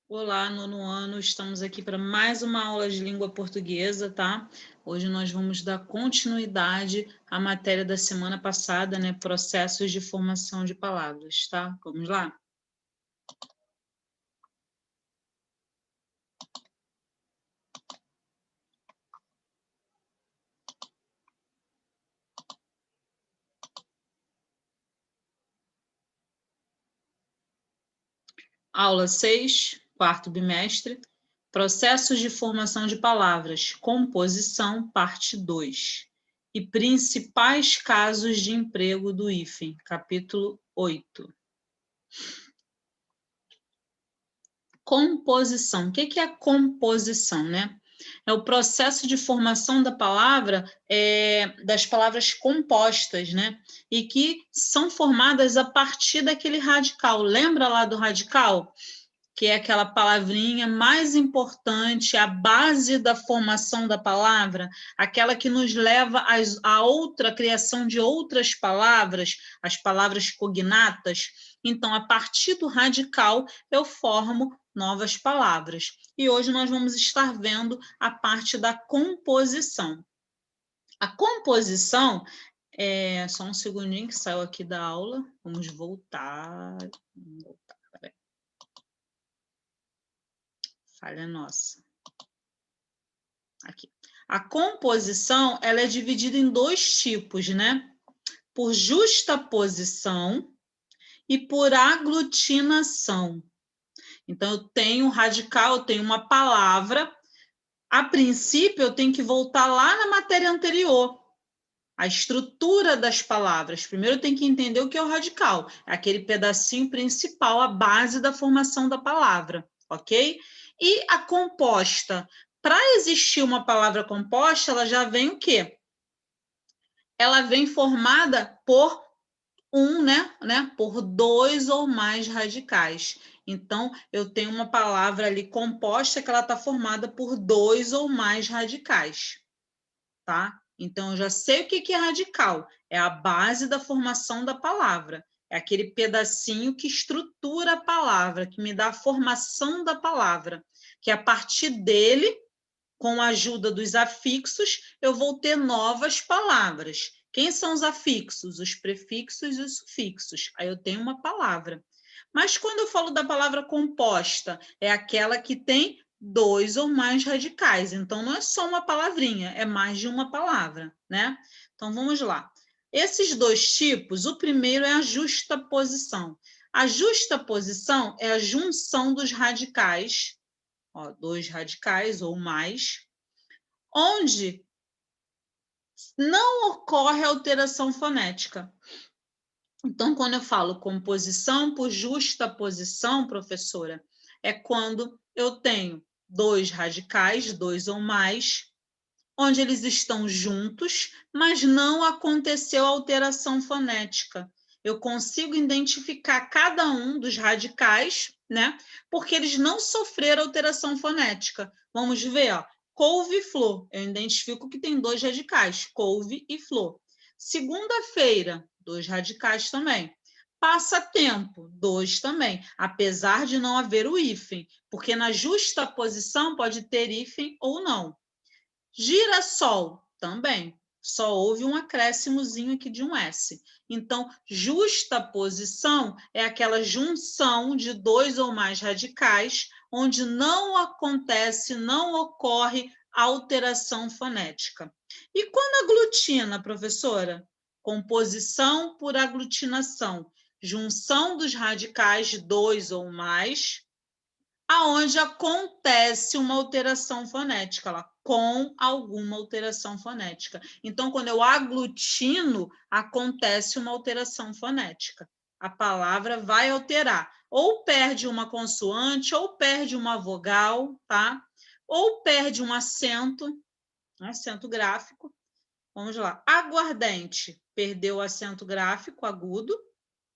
Olá, nono ano, estamos aqui para mais uma aula de língua portuguesa, tá? Hoje nós vamos dar continuidade à matéria da semana passada, né? Processos de formação de palavras, tá? Vamos lá? Aula 6, quarto bimestre, Processos de formação de palavras, composição, parte 2. E principais casos de emprego do hífen, capítulo 8. Composição. O que é a composição, né? É o processo de formação da palavra, das palavras compostas, né? E que são formadas a partir daquele radical. Lembra lá do radical? Que é aquela palavrinha mais importante, a base da formação da palavra, aquela que nos leva a outra a criação de outras palavras, as palavras cognatas. Então, a partir do radical, eu formo novas palavras. E hoje nós vamos estar vendo a parte da composição. A composição só um segundinho que saiu aqui da aula. Vamos voltar. Falha nossa. Aqui. A composição ela é dividida em dois tipos, né? Por justaposição e por aglutinação. Então, eu tenho radical, eu tenho uma palavra. A princípio, eu tenho que voltar lá na matéria anterior, a estrutura das palavras. Primeiro, eu tenho que entender o que é o radical, é aquele pedacinho principal, a base da formação da palavra, ok? E a composta. Para existir uma palavra composta, ela já vem o quê? Ela vem formada por por dois ou mais radicais. Então, eu tenho uma palavra ali composta que ela está formada por dois ou mais radicais, tá? Então, eu já sei o que é radical. É a base da formação da palavra. É aquele pedacinho que estrutura a palavra, que me dá a formação da palavra. Que a partir dele, com a ajuda dos afixos, eu vou ter novas palavras. Quem são os afixos? Os prefixos e os sufixos. Aí eu tenho uma palavra. Mas quando eu falo da palavra composta, é aquela que tem dois ou mais radicais. Então, não é só uma palavrinha, é mais de uma palavra, né? Então, vamos lá. Esses dois tipos, o primeiro é a justaposição. A justaposição é a junção dos radicais, dois radicais ou mais, onde não ocorre alteração fonética. Então, quando eu falo composição por justaposição, professora, é quando eu tenho dois radicais, dois ou mais, onde eles estão juntos, mas não aconteceu alteração fonética. Eu consigo identificar cada um dos radicais, né? Porque eles não sofreram alteração fonética. Vamos ver, ó. Couve e flor. Eu identifico que tem dois radicais, couve e flor. Segunda-feira, dois radicais também. Passatempo, dois também, apesar de não haver o hífen, porque na justaposição pode ter hífen ou não. Girassol, também. Só houve um acréscimozinho aqui de um S. Então, justaposição é aquela junção de dois ou mais radicais, onde não acontece, não ocorre alteração fonética. E quando aglutina, professora? Composição por aglutinação. Junção dos radicais de dois ou mais, aonde acontece uma alteração fonética, lá, com alguma alteração fonética. Então, quando eu aglutino, acontece uma alteração fonética. A palavra vai alterar. Ou perde uma consoante, ou perde uma vogal, tá? Ou perde um acento gráfico. Vamos lá. Aguardente, perdeu o acento gráfico agudo,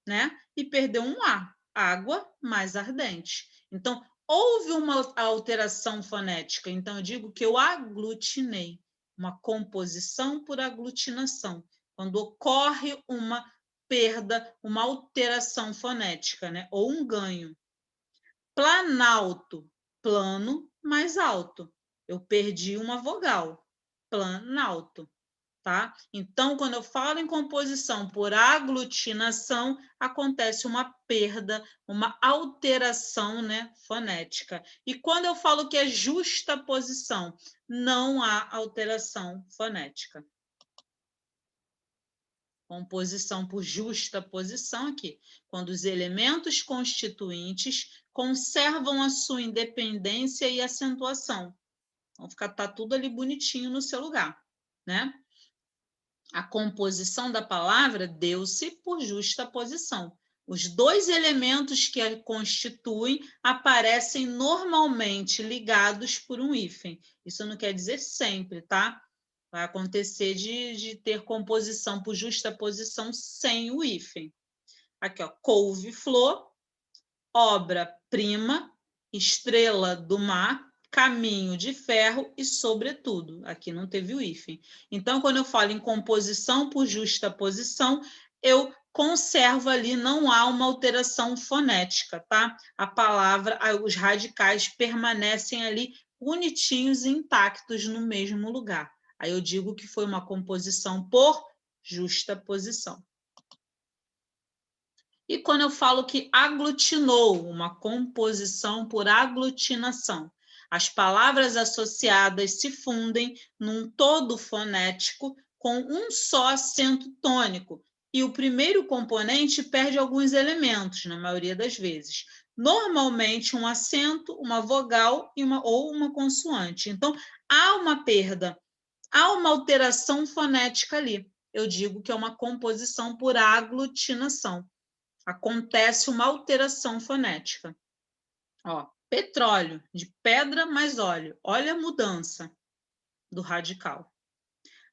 né? E perdeu um A, água mais ardente. Então, houve uma alteração fonética. Então, eu digo que eu aglutinei, uma composição por aglutinação, quando ocorre uma perda, uma alteração fonética, né? Ou um ganho. Planalto, plano mais alto. Eu perdi uma vogal. Planalto. Tá? Então, quando eu falo em composição por aglutinação, acontece uma perda, uma alteração, né, fonética. E quando eu falo que é justaposição, não há alteração fonética. Composição por justaposição aqui, quando os elementos constituintes conservam a sua independência e acentuação. Então, tá tudo ali bonitinho no seu lugar, né? A composição da palavra deu-se por justaposição. Os dois elementos que a constituem aparecem normalmente ligados por um hífen. Isso não quer dizer sempre, tá? Vai acontecer de ter composição por justaposição sem o hífen. Aqui, ó, couve-flor, obra-prima, estrela do mar, caminho de ferro e sobretudo. Aqui não teve o hífen. Então, quando eu falo em composição por justaposição, eu conservo ali, não há uma alteração fonética, tá? A palavra, os radicais permanecem ali bonitinhos e intactos no mesmo lugar. Aí eu digo que foi uma composição por justaposição. E quando eu falo que aglutinou, uma composição por aglutinação, as palavras associadas se fundem num todo fonético com um só acento tônico, e o primeiro componente perde alguns elementos, na maioria das vezes. Normalmente, um acento, uma vogal ou uma consoante. Então, há uma perda, há uma alteração fonética ali. Eu digo que é uma composição por aglutinação. Acontece uma alteração fonética. Ó, petróleo, de pedra mais óleo. Olha a mudança do radical.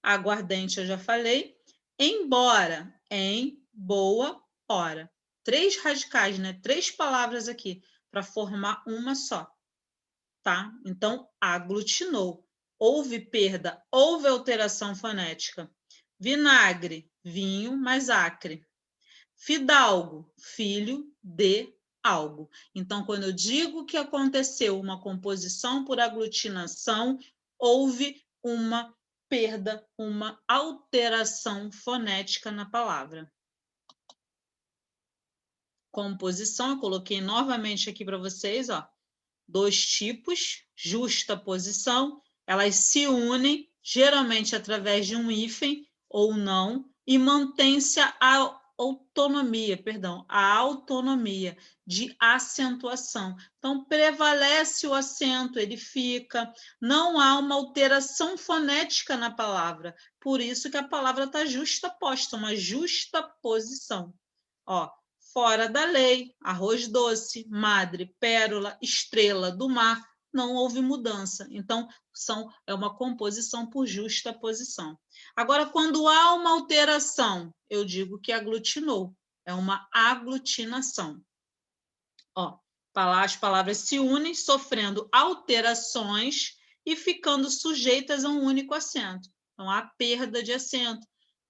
Aguardente, eu já falei. Embora, em boa hora. 3 radicais, né? 3 palavras aqui para formar uma só. Tá? Então, aglutinou. Houve perda, houve alteração fonética. Vinagre, vinho mais acre. Fidalgo, filho de algo. Então, quando eu digo que aconteceu uma composição por aglutinação, houve uma perda, uma alteração fonética na palavra. Composição, eu coloquei novamente aqui para vocês, ó, 2 tipos, justaposição, elas se unem, geralmente através de um hífen ou não, e mantém-se a autonomia de acentuação. Então, prevalece o acento, ele fica, não há uma alteração fonética na palavra, por isso que a palavra está justaposta, uma justaposição. Ó, fora da lei, arroz doce, madre, pérola, estrela do mar, não houve mudança. Então, é uma composição por justaposição. Agora, quando há uma alteração, eu digo que aglutinou. É uma aglutinação. Ó, as palavras se unem, sofrendo alterações e ficando sujeitas a um único acento. Então, há perda de acento,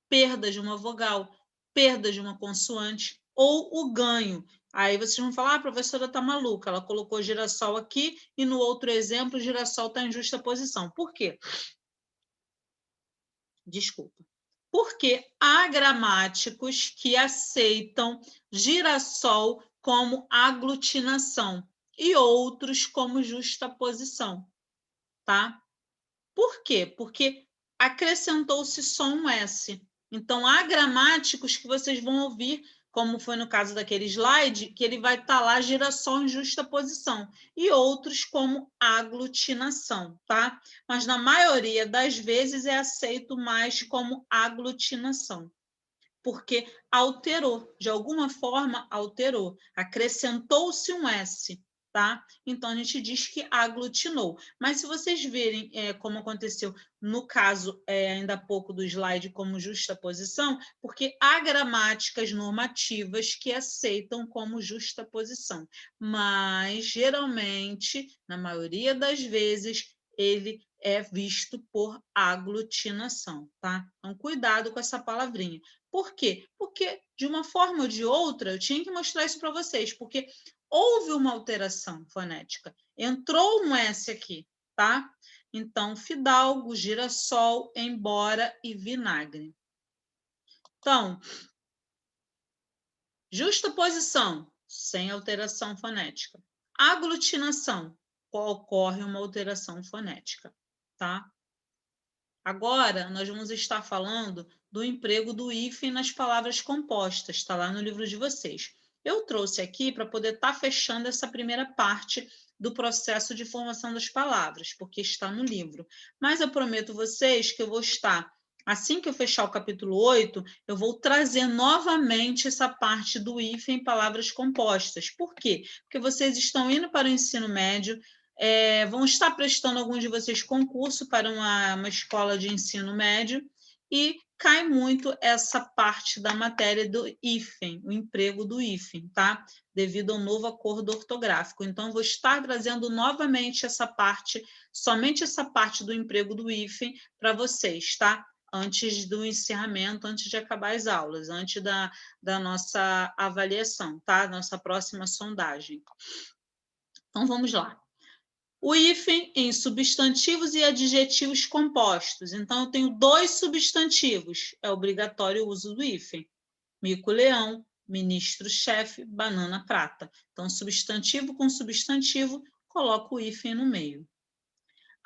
perda de uma vogal, perda de uma consoante ou o ganho. Aí vocês vão falar, a professora está maluca, ela colocou girassol aqui e no outro exemplo o girassol está em justa posição. Por quê? Desculpa. Porque há gramáticos que aceitam girassol como aglutinação e outros como justaposição, tá? Por quê? Porque acrescentou-se só um S. Então, há gramáticos que vocês vão ouvir, como foi no caso daquele slide, que ele vai estar lá girassol em justaposição, e outros como aglutinação, tá? Mas na maioria das vezes é aceito mais como aglutinação, porque alterou, de alguma forma alterou, acrescentou-se um S. Tá? Então, a gente diz que aglutinou. Mas se vocês verem como aconteceu no caso, ainda há pouco do slide, como justaposição, porque há gramáticas normativas que aceitam como justaposição, mas, geralmente, na maioria das vezes, ele é visto por aglutinação, tá? Então, cuidado com essa palavrinha. Por quê? Porque, de uma forma ou de outra, eu tinha que mostrar isso para vocês, porque houve uma alteração fonética. Entrou um S aqui, tá? Então, fidalgo, girassol, embora e vinagre. Então, justaposição, sem alteração fonética. Aglutinação, ocorre uma alteração fonética, tá? Agora, nós vamos estar falando do emprego do hífen nas palavras compostas, está lá no livro de vocês. Eu trouxe aqui para poder estar fechando essa primeira parte do processo de formação das palavras, porque está no livro. Mas eu prometo vocês que eu vou estar, assim que eu fechar o capítulo 8, eu vou trazer novamente essa parte do hífen em palavras compostas. Por quê? Porque vocês estão indo para o ensino médio, vão estar prestando alguns de vocês concurso para uma escola de ensino médio e cai muito essa parte da matéria do hífen, o emprego do hífen, tá? Devido ao novo acordo ortográfico. Então, vou estar trazendo novamente essa parte, somente essa parte do emprego do hífen para vocês, tá? Antes do encerramento, antes de acabar as aulas, antes da nossa avaliação, tá? Nossa próxima sondagem. Então, vamos lá. O hífen em substantivos e adjetivos compostos. Então, eu tenho 2 substantivos. É obrigatório o uso do hífen. Mico-leão, ministro-chefe, banana-prata. Então, substantivo com substantivo, coloco o hífen no meio.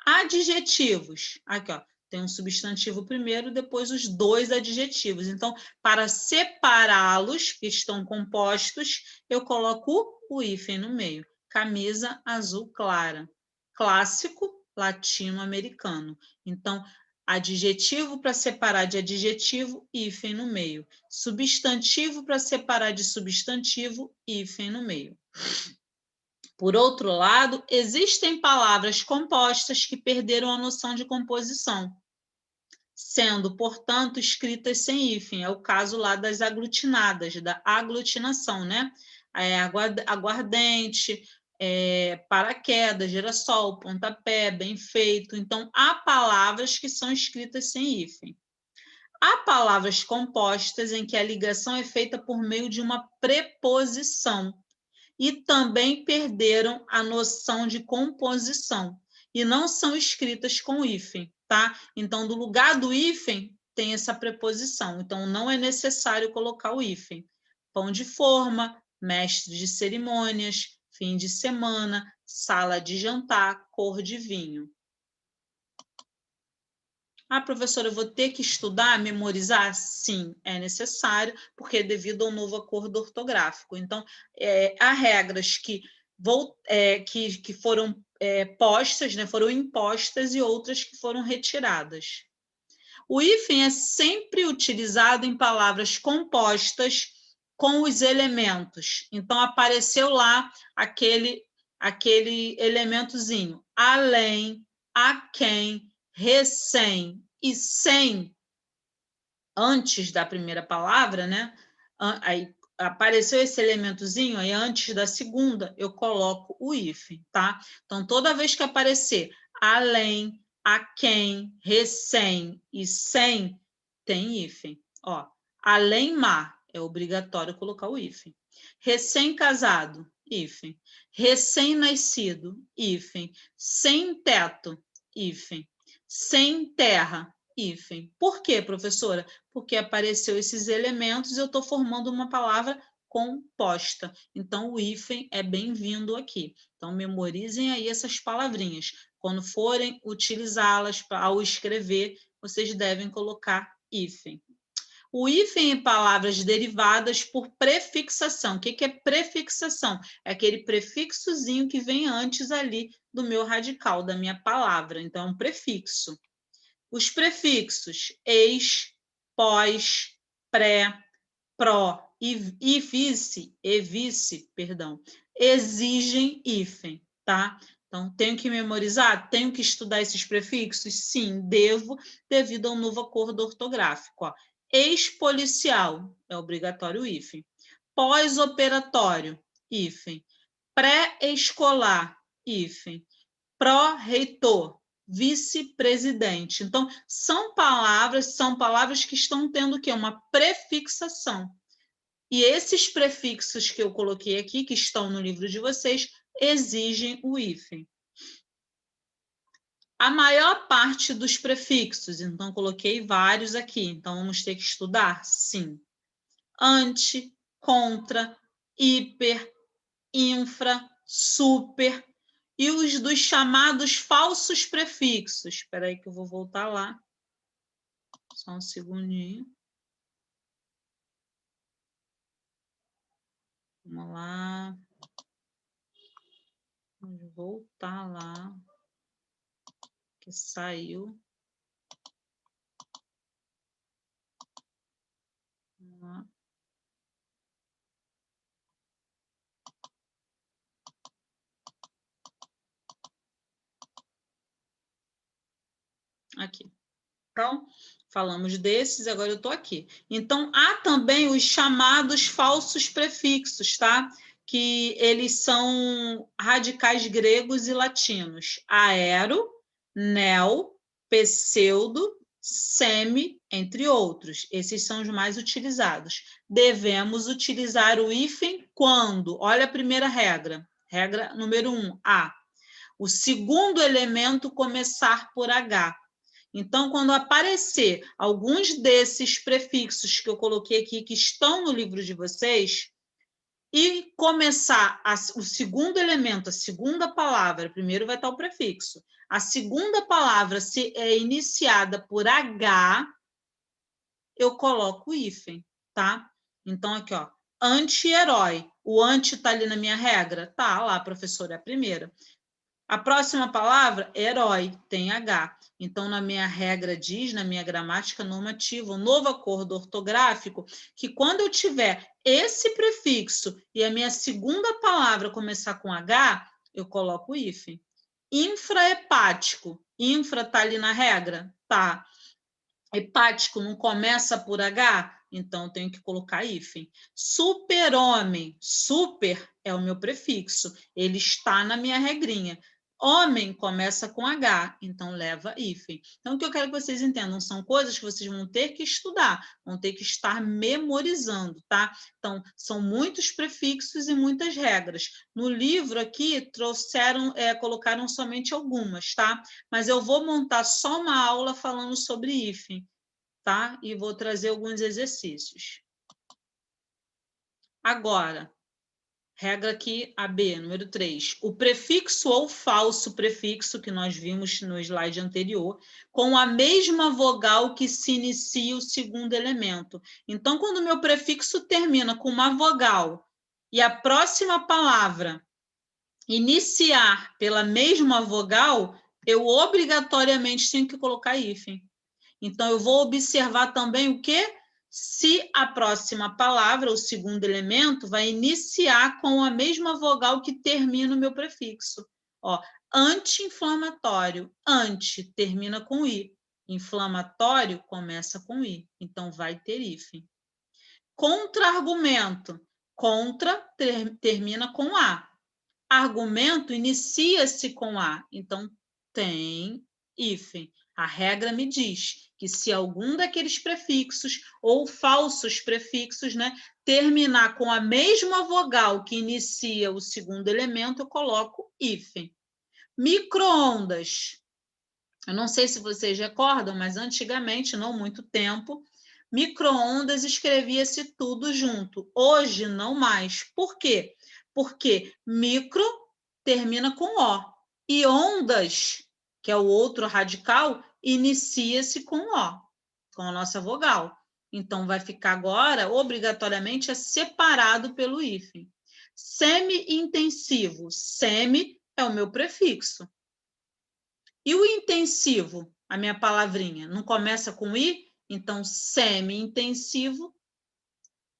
Adjetivos. Aqui, ó, tem um substantivo primeiro, depois os 2 adjetivos. Então, para separá-los, que estão compostos, eu coloco o hífen no meio. Camisa azul clara. Clássico latino-americano. Então, adjetivo para separar de adjetivo, hífen no meio. Substantivo para separar de substantivo, hífen no meio. Por outro lado, existem palavras compostas que perderam a noção de composição, sendo, portanto, escritas sem hífen. É o caso lá das aglutinadas, da aglutinação, né? Aguardente, paraquedas, girassol, pontapé, bem feito. Então, há palavras que são escritas sem hífen. Há palavras compostas em que a ligação é feita por meio de uma preposição e também perderam a noção de composição e não são escritas com hífen, tá? Então, do lugar do hífen, tem essa preposição. Então, não é necessário colocar o hífen. Pão de forma, mestre de cerimônias, fim de semana, sala de jantar, cor de vinho. Ah, professora, eu vou ter que estudar, memorizar? Sim, é necessário, porque é devido ao novo acordo ortográfico. Então, há regras que foram postas, né, foram impostas, e outras que foram retiradas. O hífen é sempre utilizado em palavras compostas com os elementos. Então, apareceu lá aquele elementozinho, além, a quem, recém e sem, antes da primeira palavra, né? Aí apareceu esse elementozinho, aí antes da segunda, eu coloco o hífen, tá? Então, toda vez que aparecer além, a quem, recém e sem, tem hífen. Ó, além mar, é obrigatório colocar o hífen. Recém-casado, hífen. Recém-nascido, hífen. Sem teto, hífen. Sem terra, hífen. Por quê, professora? Porque apareceu esses elementos e eu estou formando uma palavra composta. Então, o hífen é bem-vindo aqui. Então, memorizem aí essas palavrinhas. Quando forem utilizá-las ao escrever, vocês devem colocar hífen. O hífen em palavras derivadas por prefixação. O que é prefixação? É aquele prefixozinho que vem antes ali do meu radical, da minha palavra. Então, é um prefixo. Os prefixos ex, pós, pré, pró e vice, exigem hífen, tá? Então, tenho que memorizar? Tenho que estudar esses prefixos? Sim, devo, devido ao novo acordo ortográfico. Ó. Ex-policial, é obrigatório o hífen. Pós-operatório, hífen. Pré-escolar, hífen. Pró-reitor, vice-presidente. Então, são palavras que estão tendo o quê? Uma prefixação. E esses prefixos que eu coloquei aqui, que estão no livro de vocês, exigem o hífen. A maior parte dos prefixos, então coloquei vários aqui, então vamos ter que estudar? Sim. Ante, contra, hiper, infra, super, e os dos chamados falsos prefixos. Espera aí que eu vou voltar lá. Só um segundinho. Vamos lá. Vamos voltar lá. Que saiu. Vamos lá. Aqui. Então, falamos desses, agora eu estou aqui. Então, há também os chamados falsos prefixos, tá? Que eles são radicais gregos e latinos. Aero, neo, pseudo, semi, entre outros. Esses são os mais utilizados. Devemos utilizar o hífen quando? Olha a primeira regra. Regra número 1, A. O segundo elemento começar por H. Então, quando aparecer alguns desses prefixos que eu coloquei aqui, que estão no livro de vocês, e começar o segundo elemento, a segunda palavra, primeiro vai estar o prefixo, a segunda palavra se é iniciada por H, eu coloco o hífen, tá? Então, aqui, ó, anti-herói. O anti está ali na minha regra? Tá lá, professora, é a primeira. A próxima palavra, herói, tem H. Então, na minha regra diz, na minha gramática normativa, o novo acordo ortográfico, que quando eu tiver esse prefixo e a minha segunda palavra começar com H, eu coloco o hífen. Infrahepático. Infra está ali na regra? Tá. Hepático não começa por H? Então, eu tenho que colocar hífen. Super-homem. Super é o meu prefixo. Ele está na minha regrinha. Homem começa com H, então leva hífen. Então, o que eu quero que vocês entendam são coisas que vocês vão ter que estudar, vão ter que estar memorizando, tá? Então, são muitos prefixos e muitas regras. No livro aqui, colocaram somente algumas, tá? Mas eu vou montar só uma aula falando sobre hífen, tá? E vou trazer alguns exercícios. Agora, regra aqui, AB, número 3. O prefixo ou falso prefixo, que nós vimos no slide anterior, com a mesma vogal que se inicia o segundo elemento. Então, quando o meu prefixo termina com uma vogal e a próxima palavra iniciar pela mesma vogal, eu obrigatoriamente tenho que colocar hífen. Então, eu vou observar também o quê? Se a próxima palavra, o segundo elemento, vai iniciar com a mesma vogal que termina o meu prefixo. Ó, anti-inflamatório. Anti termina com I. Inflamatório começa com I. Então, vai ter hífen. Contra-argumento. Contra termina com A. Argumento inicia-se com A. Então, tem hífen. A regra me diz que se algum daqueles prefixos ou falsos prefixos, né, terminar com a mesma vogal que inicia o segundo elemento, eu coloco hífen. Micro-ondas. Eu não sei se vocês recordam, mas antigamente, não muito tempo, micro-ondas escrevia-se tudo junto. Hoje, não mais. Por quê? Porque micro termina com O. E ondas, que é o outro radical, inicia-se com O, com a nossa vogal. Então, vai ficar agora, obrigatoriamente, separado pelo hífen. Semi-intensivo. Semi é o meu prefixo. E o intensivo, a minha palavrinha, não começa com I? Então, semi-intensivo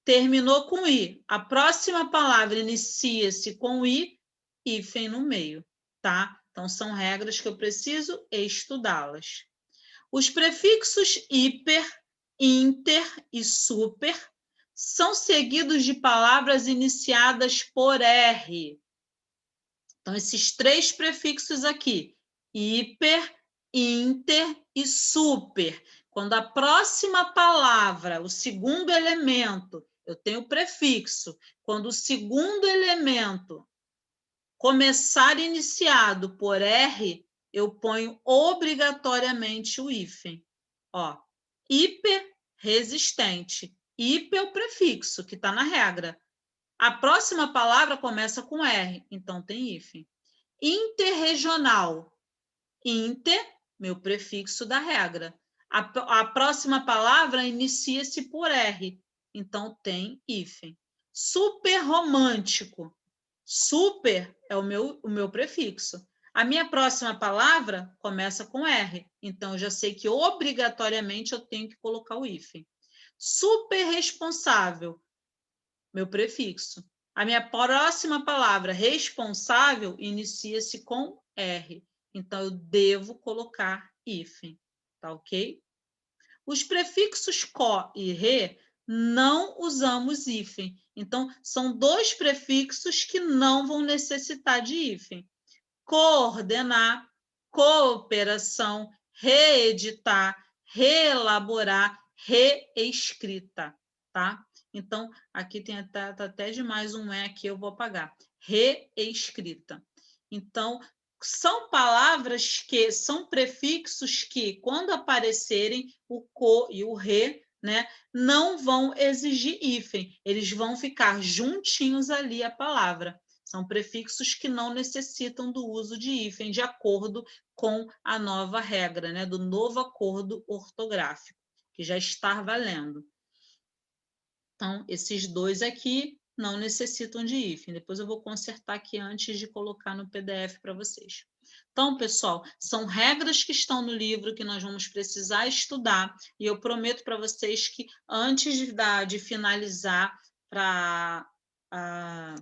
terminou com I. A próxima palavra inicia-se com I, hífen no meio, tá? Então, são regras que eu preciso estudá-las. Os prefixos hiper, inter e super são seguidos de palavras iniciadas por R. Então, esses três prefixos aqui, hiper, inter e super. Quando a próxima palavra, o segundo elemento, Eu tenho prefixo. Quando o segundo elemento começar iniciado por R, eu ponho obrigatoriamente o hífen. Ó, hiperresistente. Hiper é o prefixo, que está na regra. A próxima palavra começa com R, então tem hífen. Interregional. Inter, meu prefixo da regra. A próxima palavra inicia-se por R, então tem hífen. Super romântico. Super é o meu prefixo. A minha próxima palavra começa com R, então eu já sei que obrigatoriamente eu tenho que colocar o hífen. Super responsável, meu prefixo. A minha próxima palavra, responsável, inicia-se com R. Então, eu devo colocar hífen, tá ok? Os prefixos co e re não usamos hífen. Então, são dois prefixos que não vão necessitar de hífen. Coordenar, cooperação, reeditar, reelaborar, reescrita, tá? Então, aqui tem até demais um E aqui, eu vou apagar. Reescrita. Então, são palavras que são prefixos que, quando aparecerem o co e o re, né, não vão exigir hífen, eles vão ficar juntinhos ali a palavra. São prefixos que não necessitam do uso de hífen, de acordo com a nova regra, né, do novo acordo ortográfico, que já está valendo. Então, esses dois aqui não necessitam de hífen. Depois eu vou consertar aqui antes de colocar no PDF para vocês. Então, pessoal, são regras que estão no livro que nós vamos precisar estudar. E eu prometo para vocês que antes de finalizar para a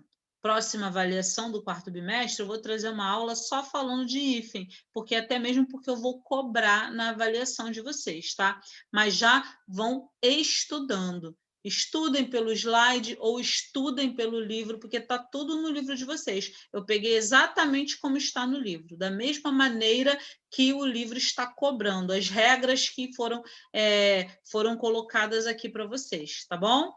próxima avaliação do quarto bimestre, eu vou trazer uma aula só falando de hífen, porque até mesmo porque eu vou cobrar na avaliação de vocês, tá? Mas já vão estudando. Estudem pelo slide ou estudem pelo livro, porque está tudo no livro de vocês. Eu peguei exatamente como está no livro, da mesma maneira que o livro está cobrando, as regras que foram colocadas aqui para vocês, tá bom?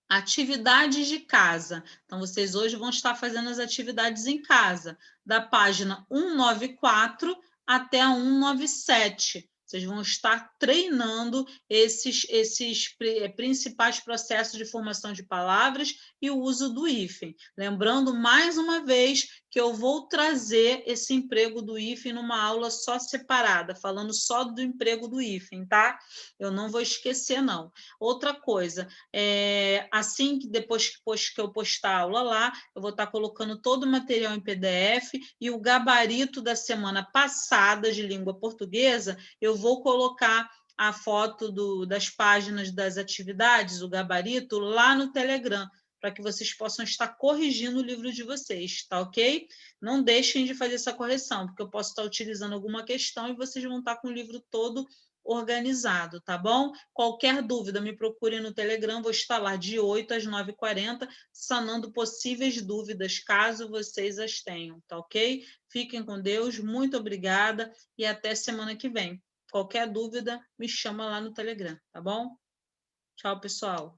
Atividades de casa. Então, vocês hoje vão estar fazendo as atividades em casa, da página 194 até a 197. Vocês vão estar treinando esses principais processos de formação de palavras e o uso do hífen. Lembrando, mais uma vez, que eu vou trazer esse emprego do hífen numa aula só separada, falando só do emprego do hífen, tá? Eu não vou esquecer, não. Outra coisa, assim que depois que eu postar a aula lá, eu vou estar colocando todo o material em PDF e o gabarito da semana passada de língua portuguesa, eu vou colocar a foto das páginas das atividades, o gabarito, lá no Telegram, para que vocês possam estar corrigindo o livro de vocês, tá ok? Não deixem de fazer essa correção, porque eu posso estar utilizando alguma questão e vocês vão estar com o livro todo organizado, tá bom? Qualquer dúvida, me procure no Telegram, vou estar lá de 8 às 9h40, sanando possíveis dúvidas, caso vocês as tenham, tá ok? Fiquem com Deus, muito obrigada e até semana que vem. Qualquer dúvida, me chama lá no Telegram, tá bom? Tchau, pessoal.